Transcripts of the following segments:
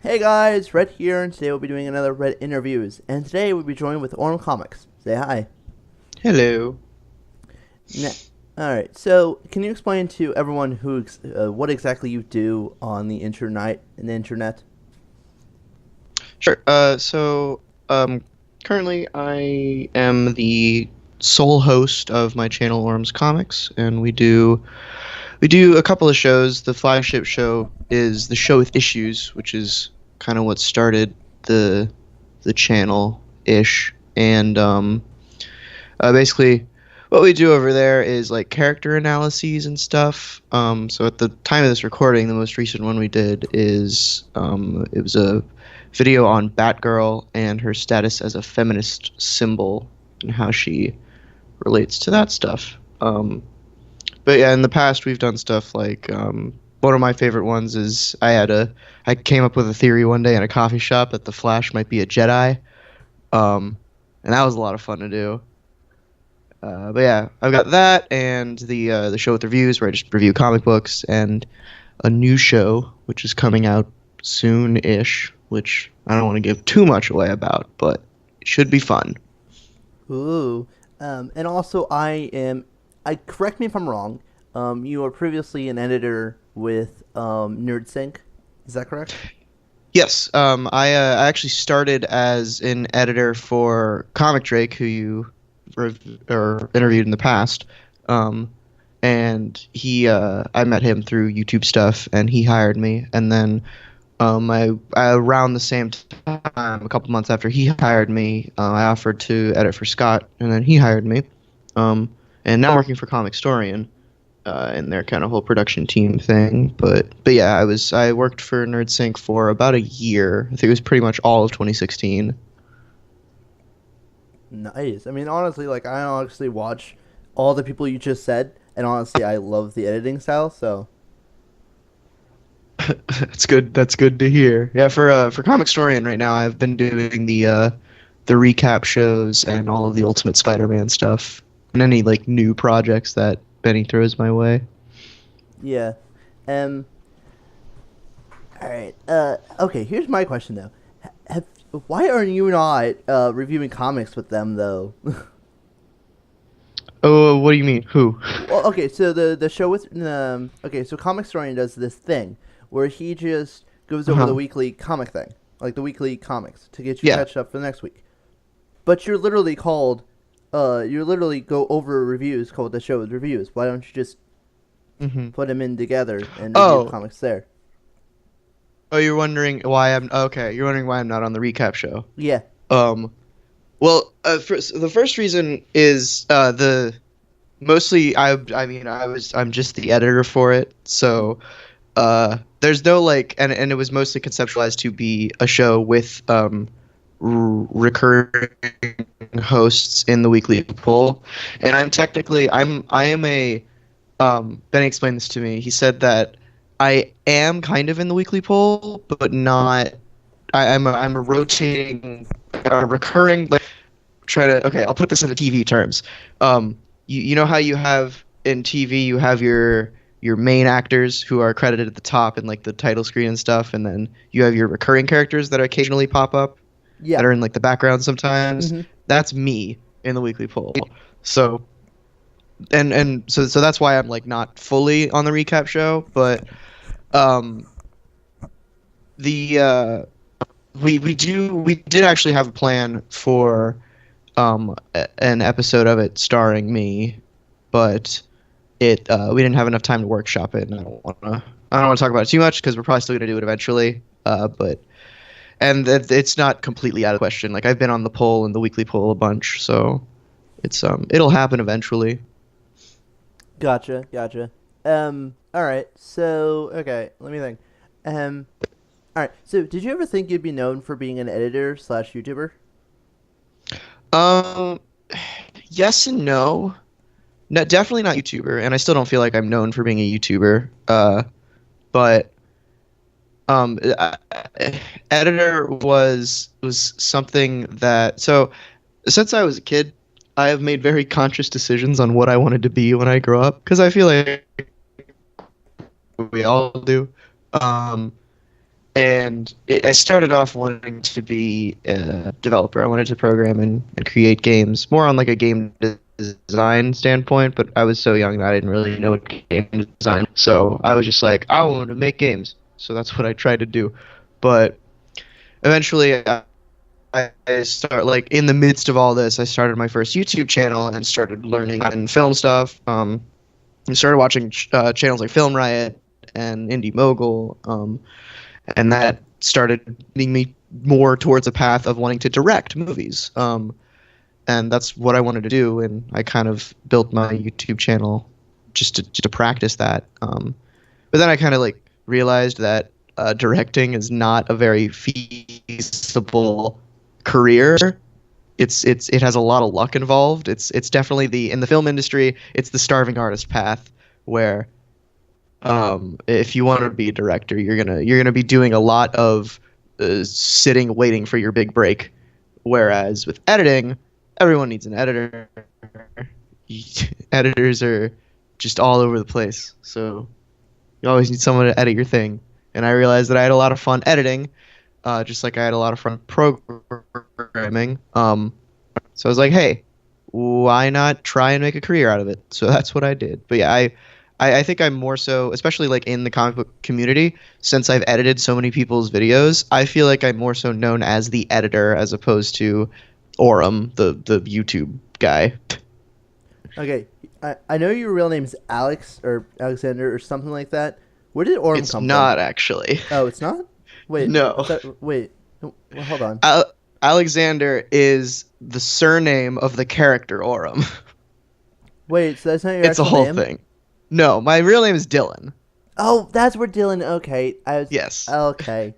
Hey guys, Red here, and today we'll be doing another Red Interviews. And today we'll be joined with Auram Comics. Say hi. Hello. Now, alright, so can you explain to everyone what exactly you do on the internet? Sure. Currently I am the sole host of my channel, Auram's Comics, and we do a couple of shows. The flagship show is the show with issues, which is kind of what started the channel ish, and basically what we do over there is like character analyses and stuff. So at the time of this recording, the most recent one we did is it was a video on Batgirl and her status as a feminist symbol and how she relates to that stuff. But yeah, in the past we've done stuff like one of my favorite ones is I came up with a theory one day in a coffee shop that the Flash might be a Jedi, and that was a lot of fun to do. But yeah, I've got that and the show with reviews where I just review comic books, and a new show which is coming out soon-ish, which I don't want to give too much away about, but it should be fun. Ooh. And also correct me if I'm wrong, you were previously an editor with NerdSync. Is that correct? Yes, I actually started as an editor for Comic Drake, who you or interviewed in the past, and I met him through YouTube stuff, and he hired me, and then I around the same time, a couple months after he hired me, I offered to edit for Scott, and then he hired me, and now I'm working for Comic Storian, in their kind of whole production team thing. But yeah, I worked for NerdSync for about a year. I think it was pretty much all of 2016. Nice. I mean, honestly, like I honestly watch all the people you just said, and honestly, I love the editing style. So That's good. That's good to hear. Yeah, for Comic Storian right now, I've been doing the recap shows and all of the Ultimate Spider-Man stuff, and any like new projects that Benny throws my way. yeah. Um. All right. Okay. Here's my question though. Have Why are you not reviewing comics with them though? Oh, what do you mean? Who? Well, okay. So the show with okay. So Comic Historian does this thing where he just goes over the Uh-huh. weekly comic thing, like the weekly comics, to get you Yeah. catched up for the next week. But you literally go over reviews called the show with reviews. Why don't you just hmm put them in together and review Oh, comics there? oh, you're wondering why I'm okay. You're wondering why I'm not on the recap show. Yeah. Um, well, the first reason is the mostly I'm just the editor for it, so there's no like, and it was mostly conceptualized to be a show with recurring hosts in the weekly poll, and I am a Benny explained this to me. He said that I am kind of in the weekly poll, but not. I'm a rotating, recurring. Like, try to. Okay, I'll put this into TV terms. You know how you have in TV, you have your main actors who are credited at the top in like the title screen and stuff, and then you have your recurring characters that occasionally pop up Yeah. that are in like the background sometimes. Hmm. That's me in the weekly poll. So so that's why I'm like not fully on the recap show, but um the we did actually have a plan for an episode of it starring me, but it we didn't have enough time to workshop it, and I don't want to talk about it too much because we're probably still going to do it eventually. But it's not completely out of the question. Like, I've been on the poll and the weekly poll a bunch, so it'll happen eventually. Gotcha. Gotcha. All right. So okay. Let me think. Um. All right. So did you ever think you'd be known for being an editor slash YouTuber? Um, yes and no. No, definitely not YouTuber, and I still don't feel like I'm known for being a YouTuber. But um, uh, editor was something that so since I was a kid, I have made very conscious decisions on what I wanted to be when I grow up because I feel like we all do. Um, I started off wanting to be a developer. I wanted to program and create games, more on like a game design standpoint. But I was so young that I didn't really know what game design. So I was just like, I want to make games. So that's what I tried to do. But eventually, I start like in the midst of all this, I started my first YouTube channel and started learning and film stuff. I started watching channels like Film Riot and Indie Mogul. And that started leading me more towards a path of wanting to direct movies. And that's what I wanted to do, and I kind of built my YouTube channel just to practice that. But then I kind of like realized that directing is not a very feasible career. It has a lot of luck involved. It's definitely in the film industry, it's the starving artist path where if you want to be a director, you're gonna be doing a lot of sitting waiting for your big break. Whereas with editing, everyone needs an editor. Editors are just all over the place, so you always need someone to edit your thing. And I realized that I had a lot of fun editing, just like I had a lot of fun programming. So I was like, hey, why not try and make a career out of it? So that's what I did. But yeah, I think I'm more so, especially like in the comic book community, since I've edited so many people's videos, I feel like I'm more so known as the editor as opposed to Auram, the YouTube guy. Okay, I know your real name's Alex or Alexander or something like that. Where did Auram It's come not from? actually. Oh, it's not? Wait. No. Wait. Well, hold on. Alexander is the surname of the character Auram. Wait, so that's not your It's a actual whole name? thing. No, my real name is Dylan. Oh, that's where Dylan. Okay, I was. Yes. Okay.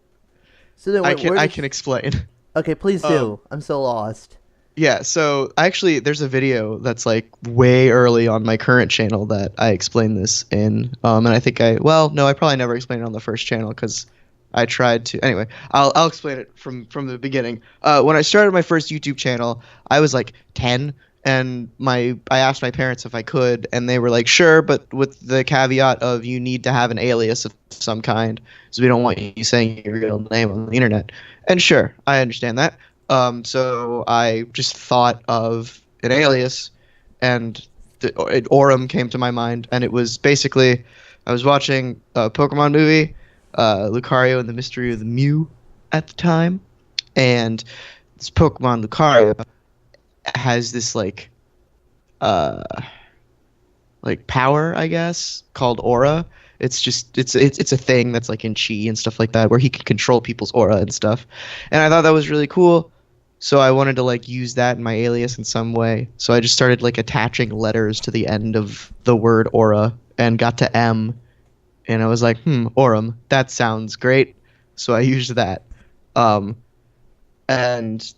So then, I can explain. Okay, please do. I'm so lost. Yeah, so actually there's a video that's like way early on my current channel that I explain this in. And I think I probably never explained it on the first channel because I tried to. Anyway, I'll explain it from the beginning. When I started my first YouTube channel, I was like 10, and I asked my parents if I could, and they were like, sure, but with the caveat of you need to have an alias of some kind, so we don't want you saying your real name on the internet. And sure, I understand that. So I just thought of an alias, and Auram came to my mind, and it was basically I was watching a Pokemon movie, Lucario and the Mystery of the Mew at the time, and this Pokemon Lucario has this power, I guess, called aura. It's a thing that's like in Chi and stuff like that, where he can control people's aura and stuff. And I thought that was really cool. So I wanted to like use that in my alias in some way. So I just started like attaching letters to the end of the word aura and got to M, and I was like, Auram, that sounds great. So I used that. And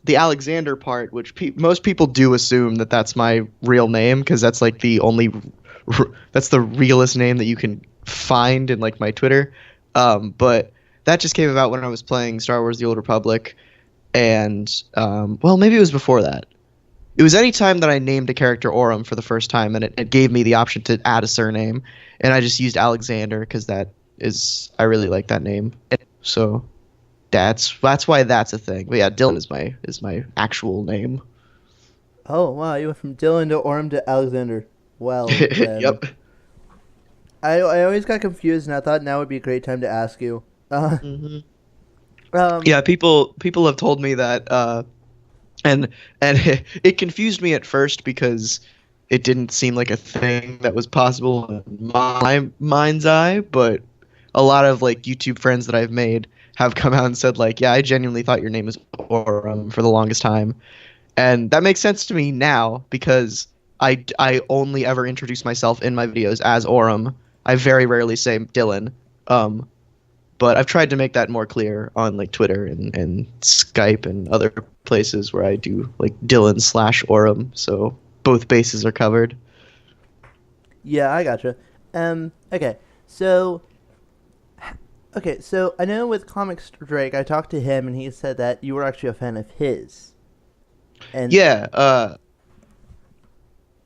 the Alexander part, which most people do assume that that's my real name, because that's like that's the realest name that you can find in like my Twitter. But that just came about when I was playing Star Wars: The Old Republic, and maybe it was before that. It was any time that I named a character Auram for the first time, and it gave me the option to add a surname, and I just used Alexander because I really like that name. So that's why that's a thing. But yeah, Dylan is my actual name. Oh wow, you went from Dylan to Auram to Alexander. Well, then. Yep. I always got confused, and I thought now would be a great time to ask you. Yeah, people have told me that, and it confused me at first because it didn't seem like a thing that was possible in my mind's eye. But a lot of like YouTube friends that I've made have come out and said like, yeah, I genuinely thought your name was Auram for the longest time, and that makes sense to me now because I only ever introduce myself in my videos as Auram. I very rarely say Dylan. But I've tried to make that more clear on like Twitter and Skype and other places where I do like Dylan/Auram, so both bases are covered. Yeah, I gotcha. Okay, so I know with Comics Drake, I talked to him and he said that you were actually a fan of his. And Yeah,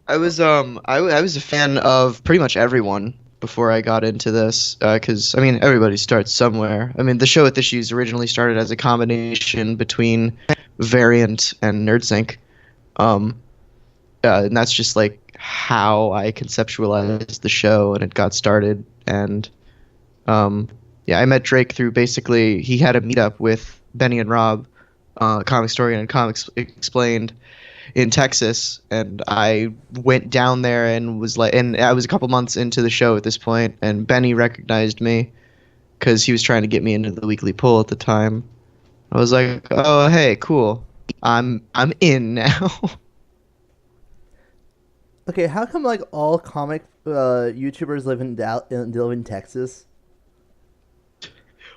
I was a fan of pretty much everyone before I got into this, because I mean everybody starts somewhere. I mean the show with issues originally started as a combination between Variant and NerdSync, um, and that's just like how I conceptualized the show, and it got started. And yeah, I met Drake through basically he had a meetup with Benny and Rob, Comic Story and Comics Explained in Texas, and I went down there and was like, and I was a couple months into the show at this point, and Benny recognized me because he was trying to get me into the weekly pull at the time. I was like, oh hey, cool, I'm in now. Okay, how come like all comic YouTubers live in Texas?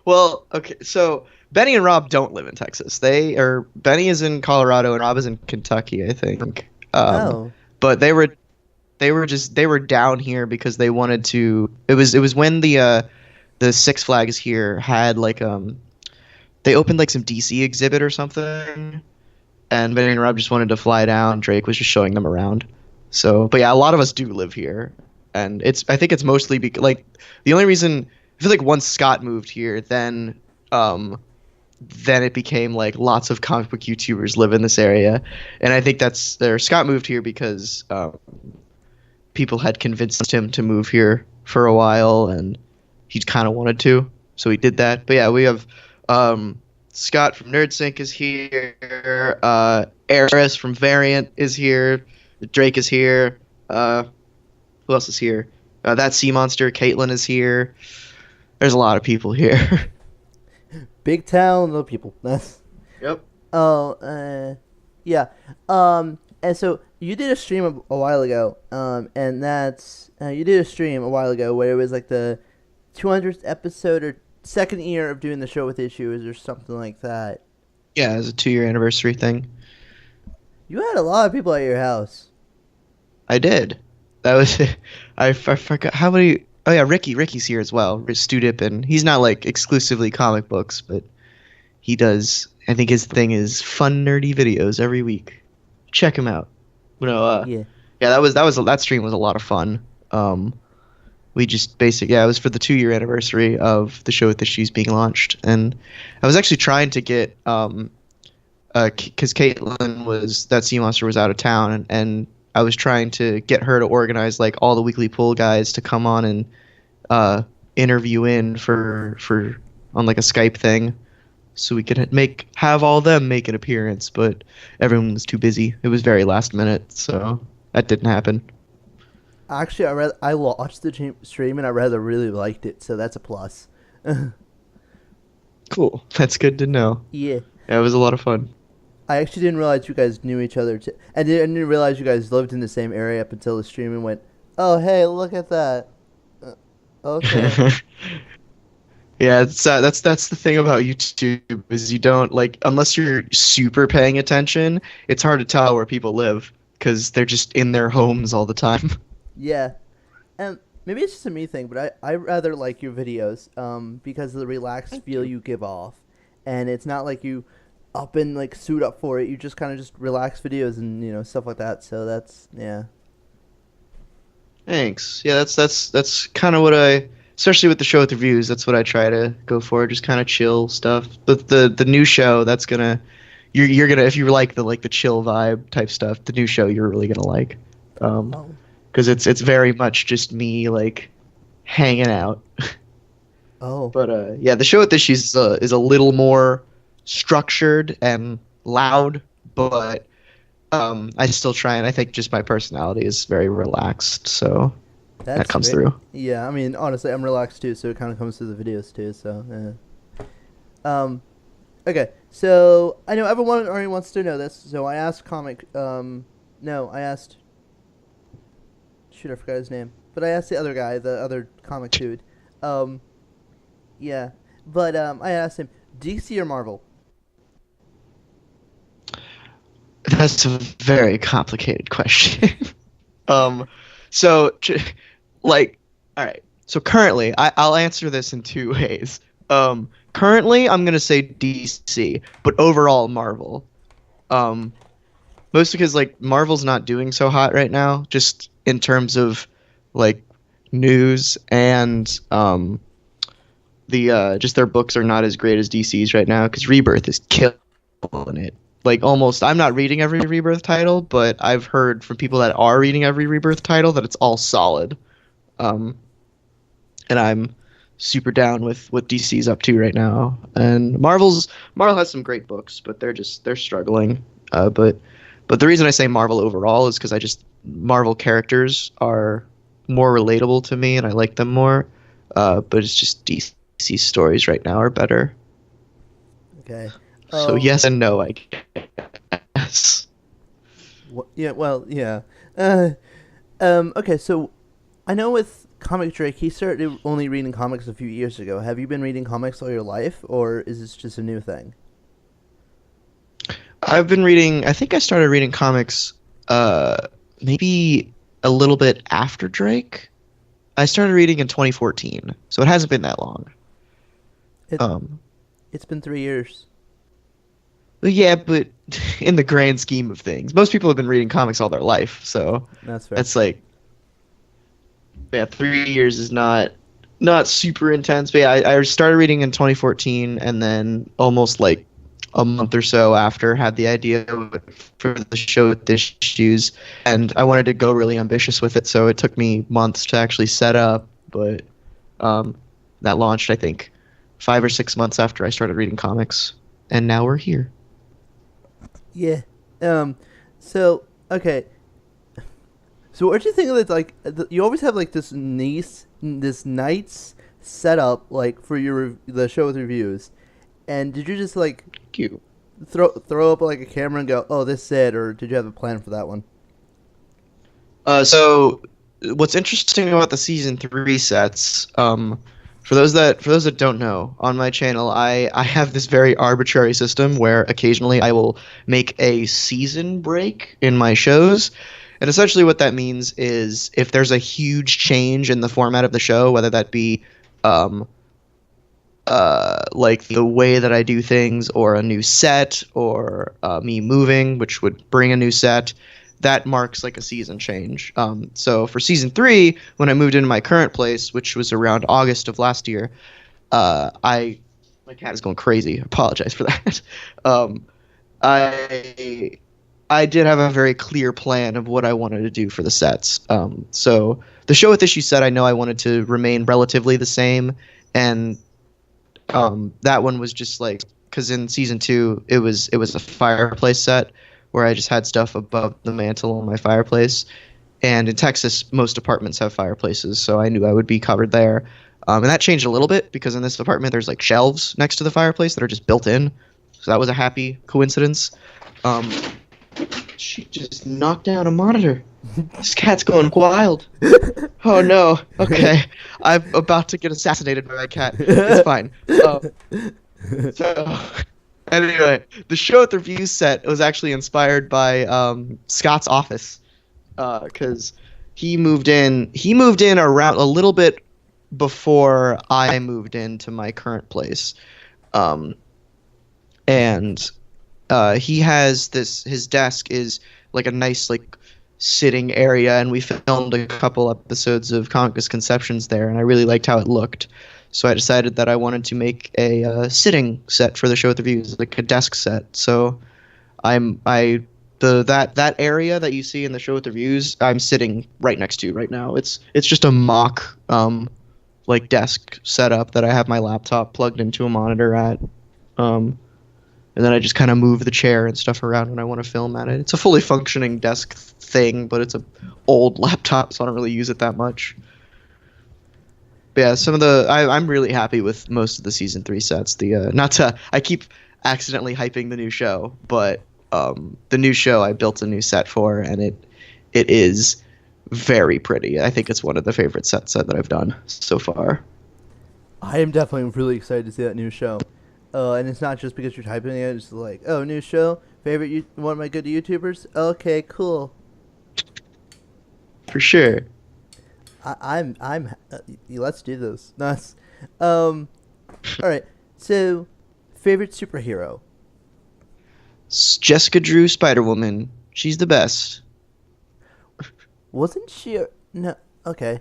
Well, okay, so Benny and Rob don't live in Texas. Benny is in Colorado and Rob is in Kentucky, I think. Oh, But they were down here because they wanted to. It was when the Six Flags here had like they opened like some DC exhibit or something, and Benny and Rob just wanted to fly down. Drake was just showing them around. So, but yeah, a lot of us do live here, and I think it's mostly like the only reason I feel like once Scott moved here, then it became like lots of comic book YouTubers live in this area, and I think that's there. Scott moved here because people had convinced him to move here for a while, and he kind of wanted to, so he did that. But yeah, we have Scott from NerdSync is here. Eris from Variant is here. Drake is here. Who else is here? That Sea Monster. Caitlin is here. There's a lot of people here. big town, little people. Yep. Oh, yeah. And so you did a stream a while ago, and that's you did a stream a while ago where it was like the 200th episode or second year of doing the show with issues or something like that. Yeah, it was a 2-year anniversary thing. You had a lot of people at your house. I did. That was I forgot how many. Oh yeah, Ricky's here as well. Stu Dippin. He's not like exclusively comic books, but he does. I think his thing is fun, nerdy videos every week. Check him out. Yeah. Yeah, that stream was a lot of fun. We just it was for the 2-year anniversary of the show with issues being launched, and I was actually trying to get because Caitlin that Sea Monster was out of town, and I was trying to get her to organize like all the weekly pull guys to come on and interview in for on like a Skype thing, so we could have all of them make an appearance, but everyone was too busy. It was very last minute, so that didn't happen. Actually, I watched the stream and I rather really liked it, so that's a plus. Cool, that's good to know. Yeah. Yeah, it was a lot of fun. I actually didn't realize you guys knew each other. I didn't realize you guys lived in the same area up until the stream and went, oh, hey, look at that. Okay. Yeah, that's the thing about YouTube is you don't like unless you're super paying attention. It's hard to tell where people live because they're just in their homes all the time. Yeah. And maybe it's just a me thing, but I rather like your videos because of the relaxed feel you give off. And it's not like you up and like suit up for it. You just kind of just relax videos and stuff like that. So that's yeah. Thanks. Yeah, that's kind of what especially with the show with reviews, that's what I try to go for. Just kind of chill stuff. But the new show, that's gonna you're gonna if you like the chill vibe type stuff, the new show you're really gonna like. Because it's very much just me like hanging out. Oh. But yeah, the show with issues is a little more structured and loud, but I still try, and I think just my personality is very relaxed, so that comes through. Yeah, I mean, honestly, I'm relaxed too, so it kind of comes through the videos too. So, okay, so I know everyone already wants to know this, so I asked I asked. Shoot, I forgot his name, but I asked the other guy, the other comic dude. Yeah, but I asked him, DC or Marvel? That's a very complicated question. So, like, all right. So currently, I'll answer this in 2 ways. Currently, I'm gonna say DC, but overall Marvel. Mostly because like Marvel's not doing so hot right now, just in terms of like news, and the just their books are not as great as DC's right now because Rebirth is killing it. Like almost, I'm not reading every Rebirth title, but I've heard from people that are reading every Rebirth title that it's all solid. Um, and I'm super down with what DC's up to right now. And Marvel has some great books, but they're struggling. But the reason I say Marvel overall is because I just Marvel characters are more relatable to me, and I like them more. But it's just DC stories right now are better. Okay. So yes and no, I guess. Yeah. Well. Yeah. Okay. So, I know with Comic Drake, he started only reading comics a few years ago. Have you been reading comics all your life, or is this just a new thing? I've been reading. I think I started reading comics, uh, maybe a little bit after Drake. I started reading in 2014, so it hasn't been that long. It Um, it's been 3 years. but yeah, but in the grand scheme of things, most people have been reading comics all their life, so That's fair. that's like, yeah, 3 years is not super intense. But yeah, I started reading in 2014, and then almost like a month or so after had the idea for the show with issues, and I wanted to go really ambitious with it, so it took me months to actually set up, but um, that launched I think 5 or 6 months after I started reading comics, and now we're here. Yeah. Um. So okay. So what do you think of it? Like you always have like this nice setup like for the show with reviews, and did you just like Cute. throw up like a camera and go, oh, this is it, or did you have a plan for that one? So what's interesting about the season 3 sets, for those that don't know, on my channel, I have this very arbitrary system where occasionally I will make a season break in my shows. And essentially what that means is if there's a huge change in the format of the show, whether that be um, like the way that I do things, or a new set, or me moving, which would bring a new set, that marks like a season change. So for season 3, when I moved into my current place, which was around August of last year, I my cat is going crazy. I apologize for that. Um, I I did have a very clear plan of what I wanted to do for the sets. So the show with issue set, I know I wanted to remain relatively the same, and that one was just like because in season 2 it was a fireplace set where I just had stuff above the mantle on my fireplace, and in Texas most apartments have fireplaces, so I knew I would be covered there. And that changed a little bit because in this apartment there's like shelves next to the fireplace that are just built in, so that was a happy coincidence. Um, she just knocked down a monitor. This cat's going wild. Oh no. Okay. I'm about to get assassinated by my cat. It's fine. So anyway, the show at the review set was actually inspired by Scott's office, because he moved in. He moved in around a little bit before I moved into my current place, um, and he has this. His desk is like a nice like sitting area, and we filmed a couple episodes of Comic Misconceptions there, and I really liked how it looked. So I decided that I wanted to make a sitting set for the show with reviews, like a desk set. So that area that you see in the show with reviews, I'm sitting right next to right now. It's just a mock like desk setup that I have my laptop plugged into a monitor at. And then I just kind of move the chair and stuff around when I want to film at it. It's a fully functioning desk thing, but it's a old laptop, so I don't really use it that much. But yeah, I'm really happy with most of the season 3 sets. Not to I keep accidentally hyping the new show, but the new show I built a new set for, and it is very pretty. I think it's one of the favorite sets that I've done so far. I am definitely really excited to see that new show. And it's not just because you're typing it. It's like, oh, new show, favorite one of my good YouTubers. Okay, cool. For sure. I'm. Let's do this. Nice. All right. So, favorite superhero. Jessica Drew, Spider Woman. She's the best. Wasn't she? No. Okay.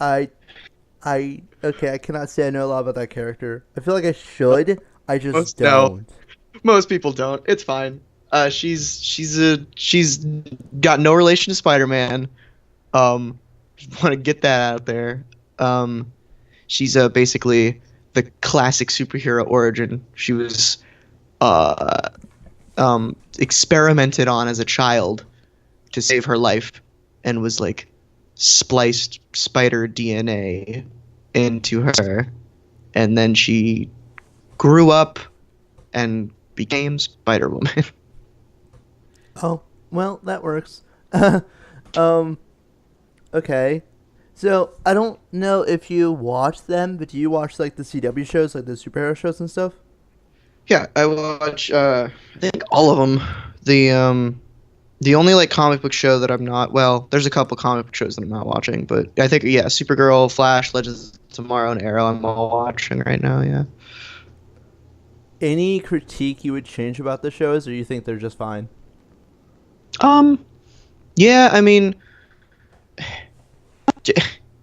I okay, I cannot say I know a lot about that character. I feel like I should. I just Most no, don't. most people don't. It's fine. She's got no relation to Spider-Man. Want to get that out there. Um, she's basically the classic superhero origin. She was uh experimented on as a child to save her life, and was like spliced spider DNA into her, and then she grew up and became Spider Woman. Oh, well, that works. um, okay. So I don't know if you watch them, but do you watch like the CW shows, like the superhero shows and stuff? Yeah, I watch. I think all of them. The only like comic book show that I'm not, well, there's a couple comic book shows that I'm not watching, but I think yeah, Supergirl, Flash, Legends of Tomorrow, and Arrow I'm all watching right now. Yeah. Any critique you would change about the shows, or you think they're just fine? Um. Yeah, I mean, J-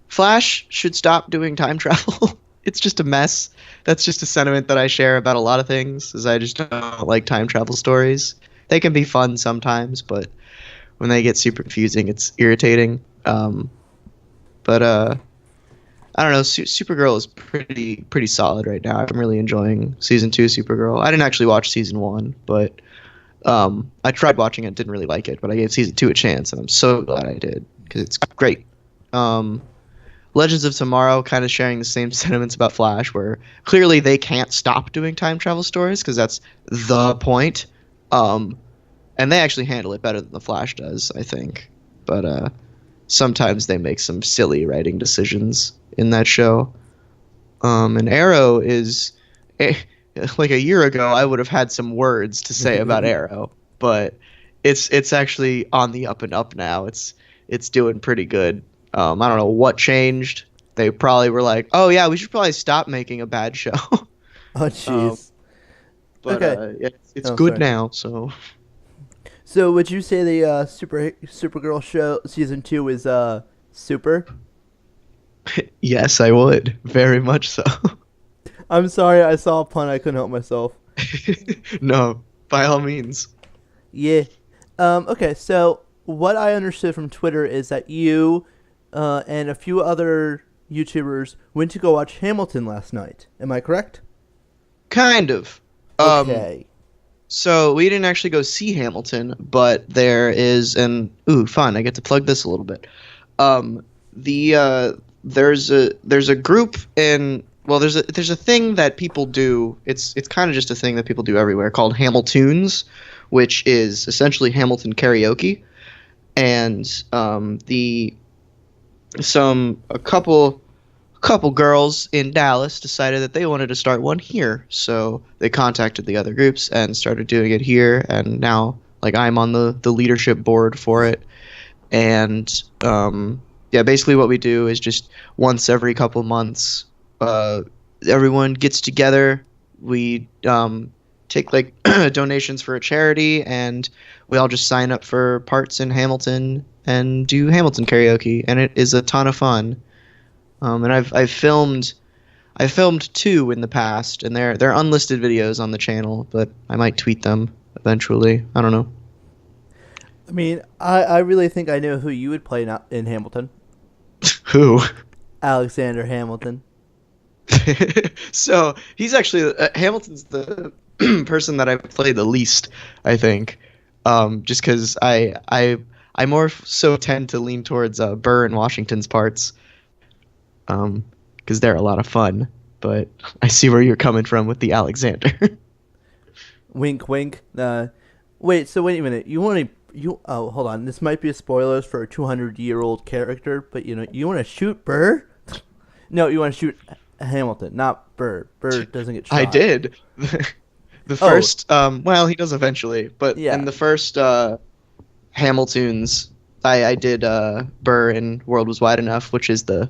Flash should stop doing time travel. It's just a mess. That's just a sentiment that I share about a lot of things. Is I just don't like time travel stories. They can be fun sometimes, but when they get super confusing, it's irritating. But I don't know. Supergirl is pretty solid right now. I'm really enjoying season 2 Supergirl. I didn't actually watch season 1, but I tried watching it, didn't really like it, but I gave season 2 a chance, and I'm so glad I did because it's great. Um, Legends of Tomorrow kind of sharing the same sentiments about Flash, where clearly they can't stop doing time travel stories because that's the point. Um, and they actually handle it better than the Flash does, I think. But sometimes they make some silly writing decisions in that show. And Arrow is like a year ago, I would have had some words to say about Arrow, but it's actually on the up and up now. It's doing pretty good. I don't know what changed. They probably were like, "Oh yeah, we should probably stop making a bad show." Oh, um, jeez. but Okay. it's Oh, good sorry. now. So So would you say the Supergirl show season 2 is super? yes, I would very much so. I'm sorry, I saw a pun. I couldn't help myself. No, by all means. Yeah. Okay. So what I understood from Twitter is that you and a few other YouTubers went to go watch Hamilton last night. Am I correct? Kind of. Um, Okay. so we didn't actually go see Hamilton, but there is an ooh fun. I get to plug this a little bit. Um, there's a group in well there's a thing that people do. It's kind of just a thing that people do everywhere called Hamiltunes, which is essentially Hamilton karaoke, and the some a couple girls in Dallas decided that they wanted to start one here. So they contacted the other groups and started doing it here. And now, like, I'm on the leadership board for it. And yeah, basically what we do is just once every couple months, uh, everyone gets together. We take like donations for a charity, and we all just sign up for parts in Hamilton and do Hamilton karaoke, and it is a ton of fun. And I filmed 2 in the past, and they're unlisted videos on the channel, but I might tweet them eventually. I don't know. I mean, I really think I know who you would play in Hamilton. Who? Alexander Hamilton. So he's actually Hamilton's the person that I play the least, I think. Just because I more so tend to lean towards Burr and Washington's parts. Because they're a lot of fun. But I see where you're coming from with the Alexander. Wink, wink. Wait. So wait a minute. You want to? You oh, hold on. This might be spoilers for a 200-year-old character, but you want to shoot Burr? No, you want to shoot Hamilton, not Burr. Burr doesn't get shot. I did. The first, well, he does eventually, but Yeah. in the first Hamiltons, I did Burr in World Was Wide Enough, which is the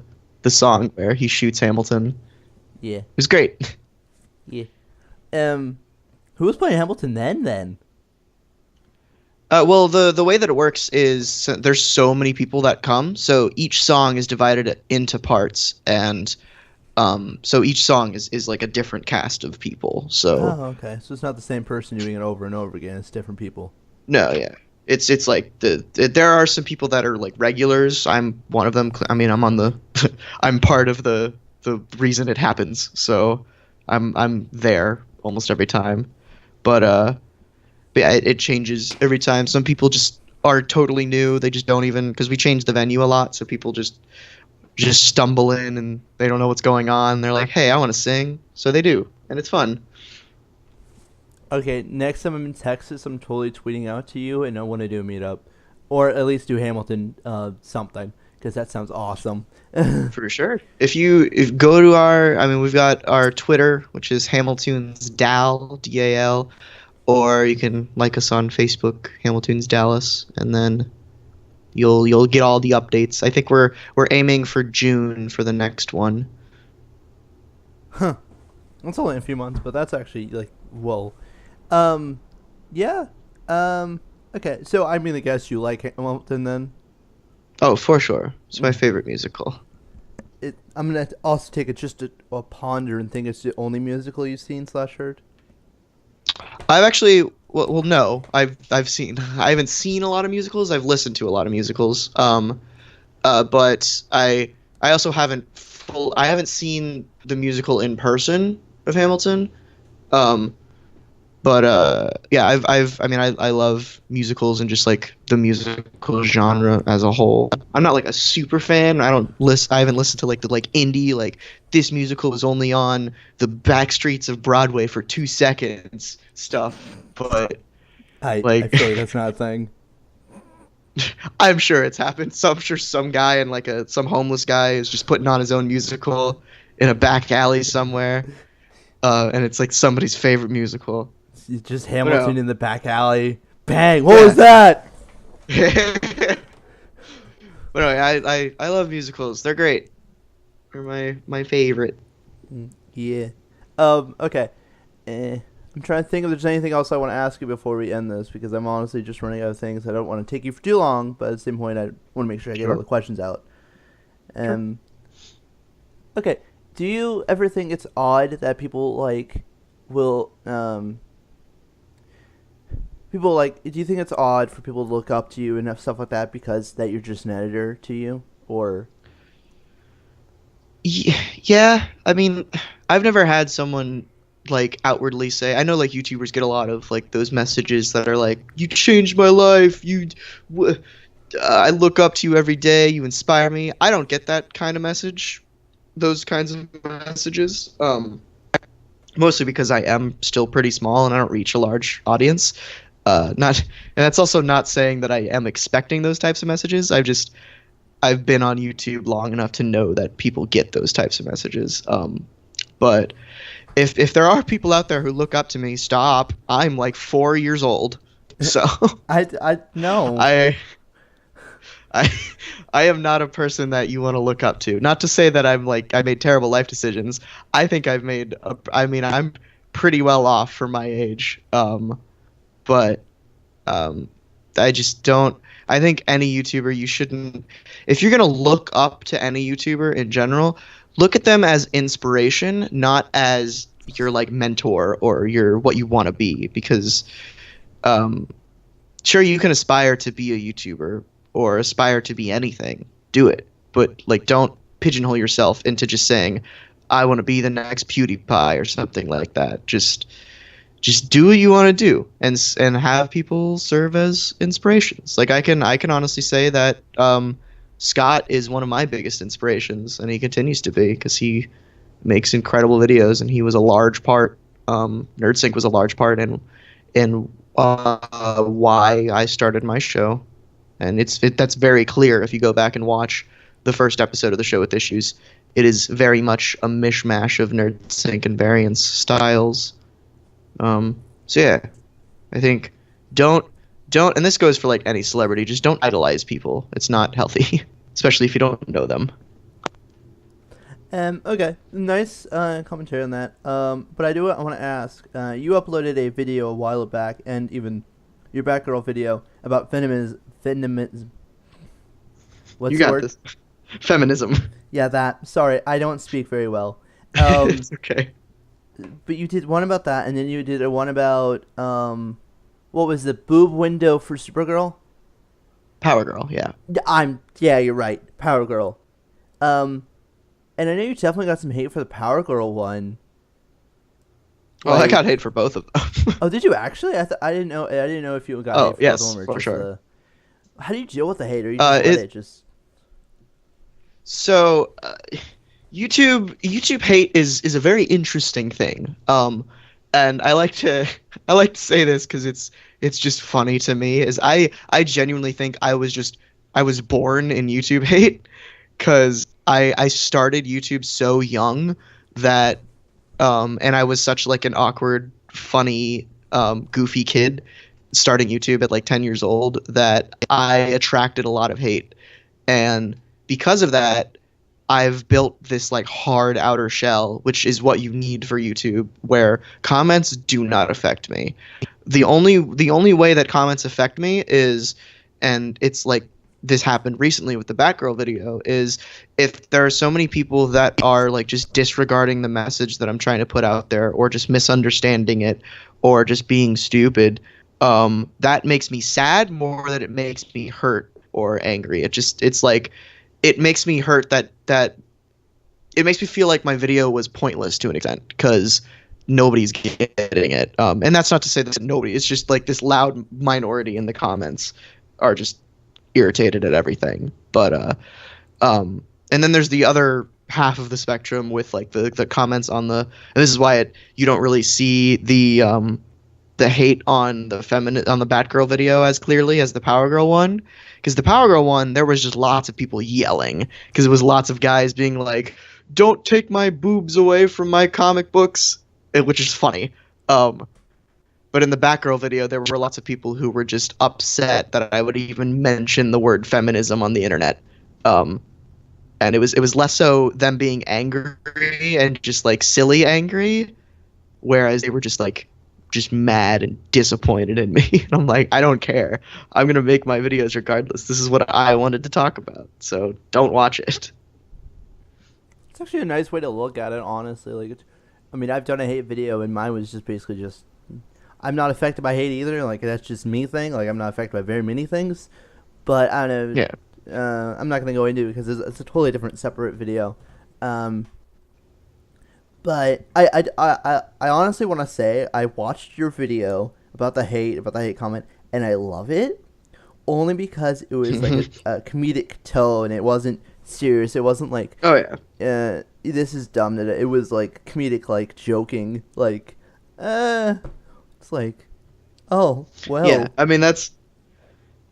song where he shoots Hamilton. Yeah. It was great. Yeah. Who was playing Hamilton then? Well, the way that it works is there's so many people that come, so each song is divided into parts, and so each song is like a different cast of people. So Oh, okay. So it's not the same person doing it over and over again. It's different people. no, yeah, it's like there are some people that are like regulars. I'm one of them. I mean, I'm on the I'm part of the reason it happens. So I'm there almost every time, but but yeah, it changes every time. Some people just are totally new. They just don't even because we change the venue a lot, so people just stumble in and they don't know what's going on. They're like, "Hey, I want to sing," so they do, and it's fun. Okay, next time I'm in Texas, I'm totally tweeting out to you, and I want to do a meetup, or at least do Hamilton something, because that sounds awesome. For sure. If go to I mean, we've got our Twitter, which is Hamilton's Dal, DAL, or you can like us on Facebook, Hamilton's Dallas, and then you'll get all the updates. I think we're aiming for June for the next one. Huh. It's only a few months, but that's actually like whoa. Um, yeah. Okay. So I'm gonna guess you like Hamilton then. Oh, for sure. It's my favorite musical. I'm gonna also take it just a ponder and think it's the only musical you've seen slash heard. I've actually no, I've seen I haven't seen a lot of musicals. I've listened to a lot of musicals. But I also I haven't seen the musical in person of Hamilton. Um, but yeah, I mean I love musicals and just like the musical genre as a whole. I'm not like a super fan. I haven't listened to like the like indie like this musical was only on the back streets of Broadway for 2 seconds stuff. But I like feel like that's not a thing. I'm sure it's happened. So I'm sure some guy in like some homeless guy is just putting on his own musical in a back alley somewhere. And it's like somebody's favorite musical. It's just But Hamilton no. in the back alley. Bang! What was that? But anyway, I love musicals. They're great. They're my favorite. Yeah. Okay. I'm trying to think if there's anything else I want to ask you before we end this because I'm honestly just running out of things. I don't want to take you for too long, but at the same point, I want to make sure I get all Sure. the questions out. Sure. Okay. Do you ever think it's odd that people like will people like? Do you think it's odd for people to look up to you and stuff like that because that you're just an editor to you, or? Yeah, I mean, I've never had someone like outwardly say. I know like YouTubers get a lot of like those messages that are like, "You changed my life. I look up to you every day. You inspire me." I don't get that kind of message. Those kinds of messages. Mostly because I am still pretty small and I don't reach a large audience. Not, and that's also not saying that I am expecting those types of messages. I've been on YouTube long enough to know that people get those types of messages. But if there are people out there who look up to me, stop. I'm like 4 years old, so I no. I I I am not a person that you want to look up to. Not to say that I'm like I made terrible life decisions. I think I mean I'm pretty well off for my age. But I just don't. I think any YouTuber you shouldn't. If you're gonna look up to any YouTuber in general, look at them as inspiration, not as your like mentor or your what you want to be. Because sure you can aspire to be a YouTuber or aspire to be anything. Do it, but like don't pigeonhole yourself into just saying I want to be the next PewDiePie or something like that. Just do what you want to do and have people serve as inspirations. Like I can honestly say that Scott is one of my biggest inspirations, and he continues to be because he makes incredible videos, and he was a large part. NerdSync was a large part in why I started my show, and that's very clear if you go back and watch the first episode of the show with issues. It is very much a mishmash of NerdSync and variance styles. So yeah, I think don't, and this goes for like any celebrity, just don't idolize people. It's not healthy, especially if you don't know them. Okay, nice commentary on that. But I want to ask. You uploaded a video a while back, and even your Batgirl video about feminism. What's You the got word? this. Feminism. Yeah, that. Sorry, I don't speak very well. It's okay. But you did one about that, and then you did a one about what was the boob window for Supergirl? Power Girl, yeah. Yeah, you're right, Power Girl. And I know you definitely got some hate for the Power Girl one. Well, I got hate for both of them. Oh, did you actually? I didn't know. I didn't know if you got hate for yes, the one or for just sure. how do you deal with the hate? Or you just let it just? So, YouTube hate is a very interesting thing. And I like to say this because it's just funny to me. Is I genuinely think I was born in YouTube hate because I started YouTube so young that and I was such like an awkward, funny, goofy kid starting YouTube at like 10 years old that I attracted a lot of hate. And because of that, I've built this like hard outer shell, which is what you need for YouTube, where comments do not affect me. The only way that comments affect me is, and it's like this happened recently with the Batgirl video, is if there are so many people that are like just disregarding the message that I'm trying to put out there, or just misunderstanding it, or just being stupid, that makes me sad more than it makes me hurt or angry. It's like it makes me hurt that it makes me feel like my video was pointless to an extent because nobody's getting it. And that's not to say that nobody. It's just like this loud minority in the comments are just irritated at everything. But and then there's the other half of the spectrum with like the comments on the. And this is why you don't really see the hate on the Batgirl video as clearly as the Power Girl one, because the Power Girl one there was just lots of people yelling because it was lots of guys being like, "Don't take my boobs away from my comic books," which is funny. But in the Batgirl video, there were lots of people who were just upset that I would even mention the word feminism on the internet. And it was less so them being angry and just like silly angry, whereas they were just like just mad and disappointed in me. And I'm like, I don't care. I'm gonna make my videos regardless. This is what I wanted to talk about, so don't watch it. It's actually a nice way to look at it, honestly. Like, I mean, I've done a hate video, and mine was just basically just I'm not affected by hate either. Like, that's just me thing. Like, I'm not affected by very many things, but I don't know. Yeah. I'm not gonna go into it because it's a totally different, separate video. But I honestly want to say I watched your video about the hate comment, and I love it only because it was like a comedic tone. It wasn't serious. It wasn't like, oh yeah, this is dumb. That it was like comedic, like joking, like it's like, oh well. Yeah, I mean that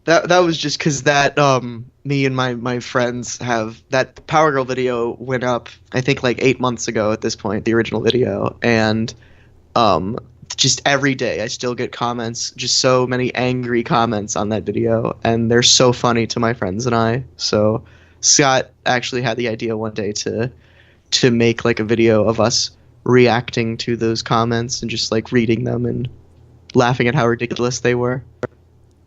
was just because that me and my friends have that Power Girl video went up I think like 8 months ago at this point, the original video, and just every day I still get comments, just so many angry comments on that video, and they're so funny to my friends and I. So Scott actually had the idea one day to make like a video of us reacting to those comments and just like reading them and laughing at how ridiculous they were.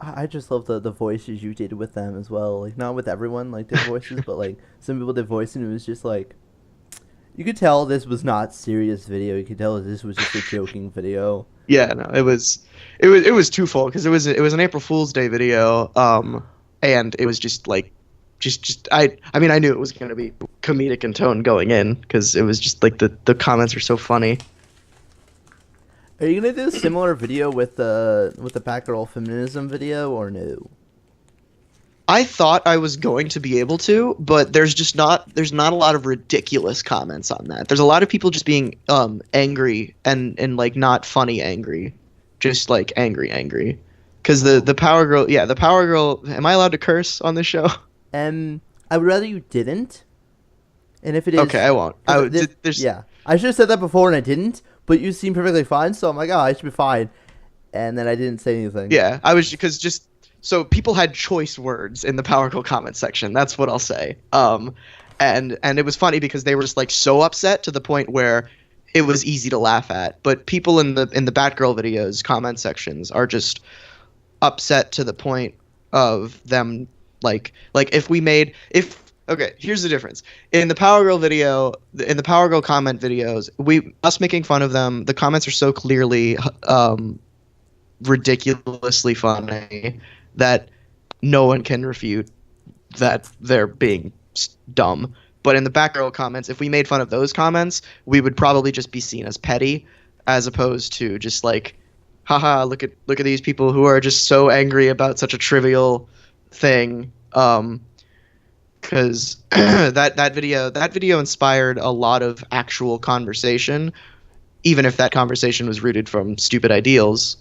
I just love the voices you did with them as well. Like, not with everyone, like, their voices, but, like, some people did voice, and it was just, like, you could tell this was not serious video. You could tell this was just a joking video. Yeah, no, it was twofold, because it was an April Fool's Day video, and it was just, like, I mean, I knew it was going to be comedic in tone going in, because it was just, like, the comments are so funny. Are you gonna do a similar video with the Batgirl feminism video or no? I thought I was going to be able to, but there's not a lot of ridiculous comments on that. There's a lot of people just being angry and like not funny angry, just like angry. Because the Power Girl, yeah, the Power Girl. Am I allowed to curse on this show? I would rather you didn't. And if it is, okay, I won't. Yeah, I should have said that before and I didn't. But you seem perfectly fine, so I'm like, oh, I should be fine. And then I didn't say anything. Yeah, I was because just so people had choice words in the Power Girl comment section. That's what I'll say. And it was funny because they were just like so upset to the point where it was easy to laugh at. But people in the Batgirl videos comment sections are just upset to the point of them like if we made if okay, here's the difference. In the Power Girl video, in the Power Girl comment videos, us making fun of them, the comments are so clearly ridiculously funny that no one can refute that they're being dumb. But in the Batgirl comments, if we made fun of those comments, we would probably just be seen as petty, as opposed to just like, haha, look at these people who are just so angry about such a trivial thing. Because that video inspired a lot of actual conversation, even if that conversation was rooted from stupid ideals.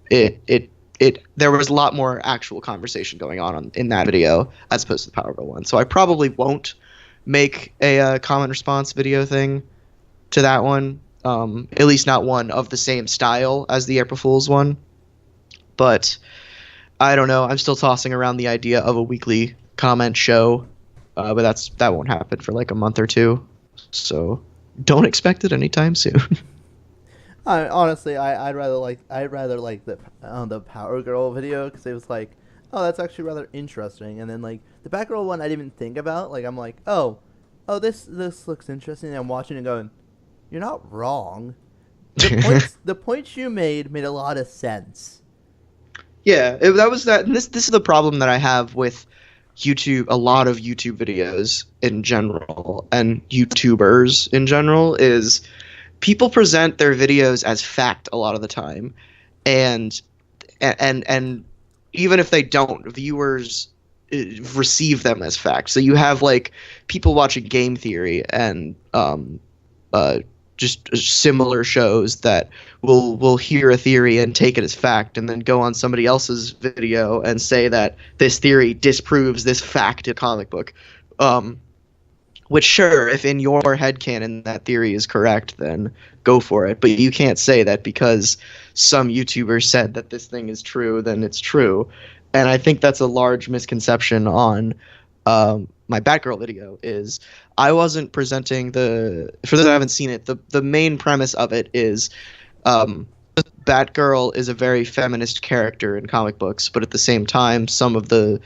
There was a lot more actual conversation going on in that video as opposed to the Power Girl one. So I probably won't make a comment response video thing to that one. At least not one of the same style as the April Fool's one. But I don't know. I'm still tossing around the idea of a weekly comment show, but that won't happen for like a month or two. So don't expect it anytime soon. Honestly, I'd rather like the Power Girl video because it was like, oh, that's actually rather interesting. And then like the Batgirl one, I didn't even think about. Like I'm like, oh, this looks interesting. And I'm watching and going, you're not wrong. The points you made a lot of sense. Yeah, that was that. And this is the problem that I have with YouTube, a lot of YouTube videos in general, and YouTubers in general, is people present their videos as fact a lot of the time, and even if they don't, viewers receive them as fact. So you have like people watching game theory and just similar shows that will hear a theory and take it as fact, and then go on somebody else's video and say that this theory disproves this fact in a comic book. Which, sure, if in your headcanon that theory is correct, then go for it. But you can't say that because some YouTuber said that this thing is true, then it's true. And I think that's a large misconception on my Batgirl video. Is I wasn't presenting for those that haven't seen it, the main premise of it is Batgirl is a very feminist character in comic books, but at the same time, some of the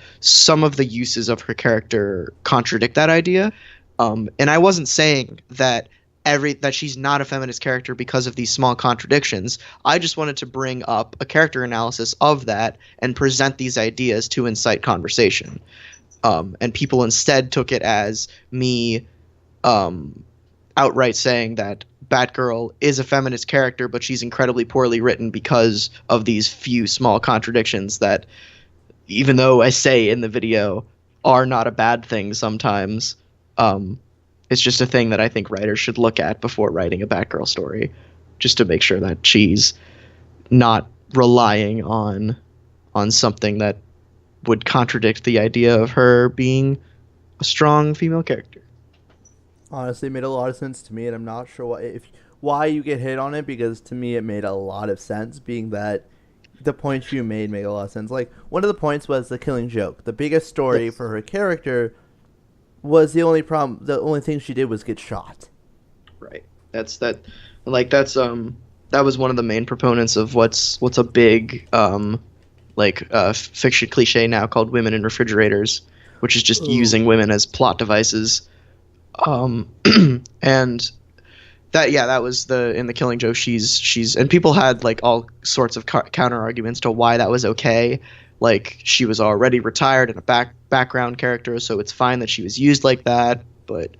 uses of her character contradict that idea. And I wasn't saying that she's not a feminist character because of these small contradictions. I just wanted to bring up a character analysis of that and present these ideas to incite conversation. And people instead took it as me outright saying that Batgirl is a feminist character, but she's incredibly poorly written because of these few small contradictions that, even though I say in the video, are not a bad thing sometimes. It's just a thing that I think writers should look at before writing a Batgirl story, just to make sure that she's not relying on something that would contradict the idea of her being a strong female character. Honestly, it made a lot of sense to me, and I'm not sure why you get hit on it, because to me it made a lot of sense, being that the points you made a lot of sense. Like, one of the points was the Killing Joke. The biggest story for her character was the only thing she did was get shot. Right. That was one of the main proponents of what's a big fiction cliche now called women in refrigerators, which is just using women as plot devices. And that was in the Killing Joke. She's and people had like all sorts of counter arguments to why that was okay. Like, she was already retired and a background character, so it's fine that she was used like that. But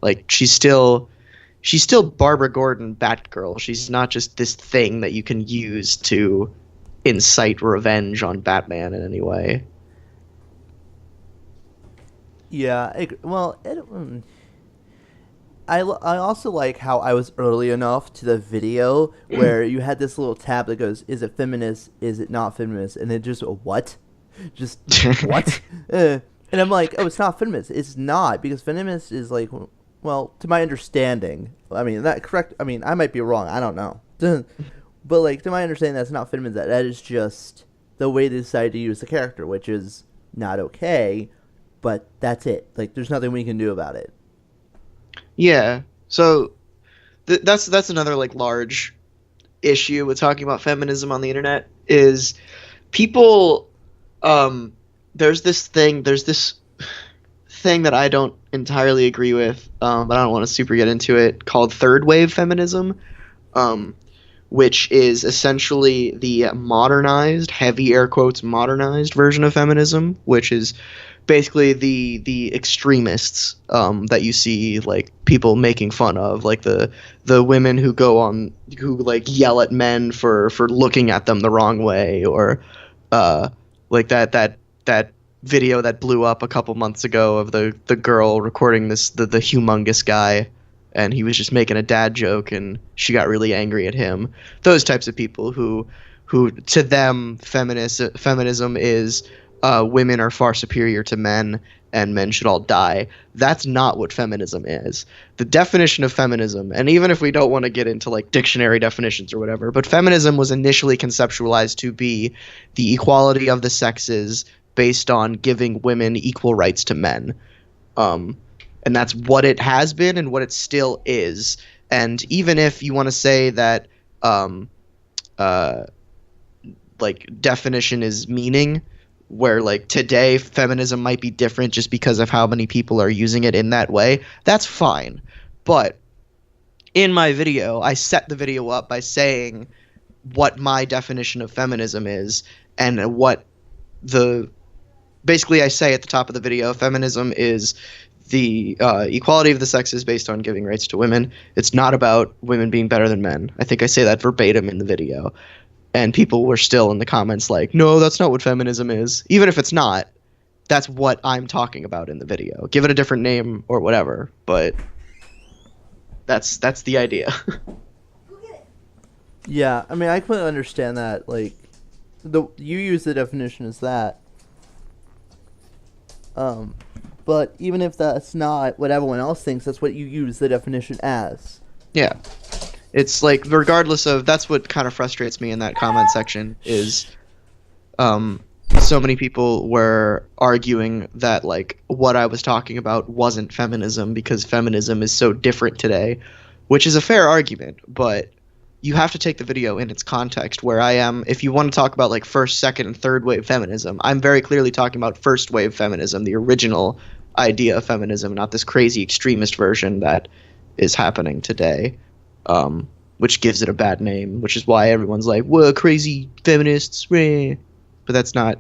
like, she's still Barbara Gordon Batgirl. She's not just this thing that you can use to incite revenge on Batman in any way. Yeah, I also like how I was early enough to the video where you had this little tab that goes, is it feminist, is it not feminist? And it just, what? Just, what? And I'm like, oh, it's not feminist. It's not, because feminist is like, well, to my understanding, I mean, I might be wrong, I don't know. But like, to my understanding, that's not feminist. That is just the way they decided to use the character, which is not okay, but that's it. Like, there's nothing we can do about it. Yeah, so that's another like large issue with talking about feminism on the internet, is people, there's this thing that I don't entirely agree with, but I don't want to super get into it, called third wave feminism, um, which is essentially the modernized, heavy air quotes, modernized version of feminism, which is basically the extremists that you see like people making fun of, like the women who like yell at men for looking at them the wrong way, or like that video that blew up a couple months ago of the girl recording the humongous guy, and he was just making a dad joke and she got really angry at him. Those types of people who to them feminism is women are far superior to men and men should all die. That's not what feminism is. The definition of feminism, and even if we don't want to get into like dictionary definitions or whatever, but feminism was initially conceptualized to be the equality of the sexes based on giving women equal rights to men. And that's what it has been and what it still is. And even if you want to say that like definition is meaning, where like today feminism might be different just because of how many people are using it in that way, that's fine. But in my video, I set the video up by saying what my definition of feminism is, and what basically I say at the top of the video, feminism is the equality of the sexes based on giving rights to women. It's not about women being better than men. I think I say that verbatim in the video. And people were still in the comments like, no, that's not what feminism is. Even if it's not, that's what I'm talking about in the video. Give it a different name or whatever, but that's the idea. Yeah, I mean, I completely understand that. Like, you use the definition as that. But even if that's not what everyone else thinks, that's what you use the definition as. Yeah. It's like, regardless of, that's what kind of frustrates me in that comment section is so many people were arguing that like what I was talking about wasn't feminism because feminism is so different today, which is a fair argument, but you have to take the video in its context. Where I am, if you want to talk about like first, second, and third wave feminism, I'm very clearly talking about first wave feminism, the original idea of feminism, not this crazy extremist version that is happening today. Which gives it a bad name, which is why everyone's like, whoa, crazy feminists, rah. But that's not,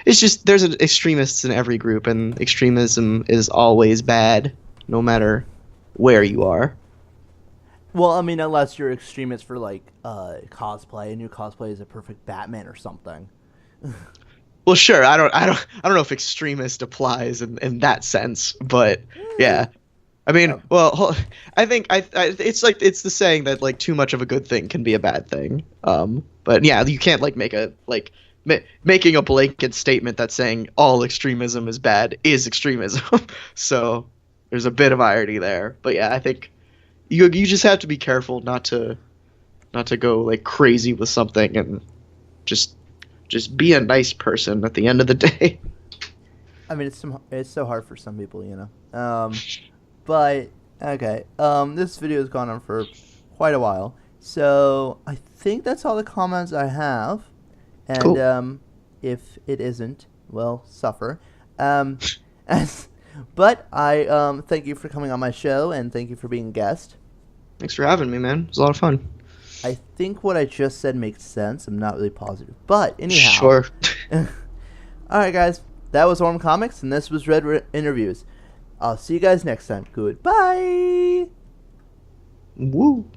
it's just, there's extremists in every group, and extremism is always bad, no matter where you are. Well, I mean, unless you're extremist for, like, cosplay, and your cosplay is a perfect Batman or something. Well, sure, I don't know if extremist applies in that sense, but yeah. I mean, well, I think it's like, it's the saying that like too much of a good thing can be a bad thing. But yeah, you can't like making a blanket statement that's saying all extremism is bad is extremism. So there's a bit of irony there. But yeah, I think you just have to be careful not to go like crazy with something, and just be a nice person at the end of the day. I mean, it's so hard for some people, you know. But, okay, this video has gone on for quite a while, so I think that's all the comments I have, and, cool. If it isn't, well, suffer. But I, thank you for coming on my show, and thank you for being a guest. Thanks for having me, man. It was a lot of fun. I think what I just said makes sense. I'm not really positive, but anyhow. Sure. Alright, guys, that was Auram Comics, and this was Redintervews. I'll see you guys next time. Goodbye. Woo.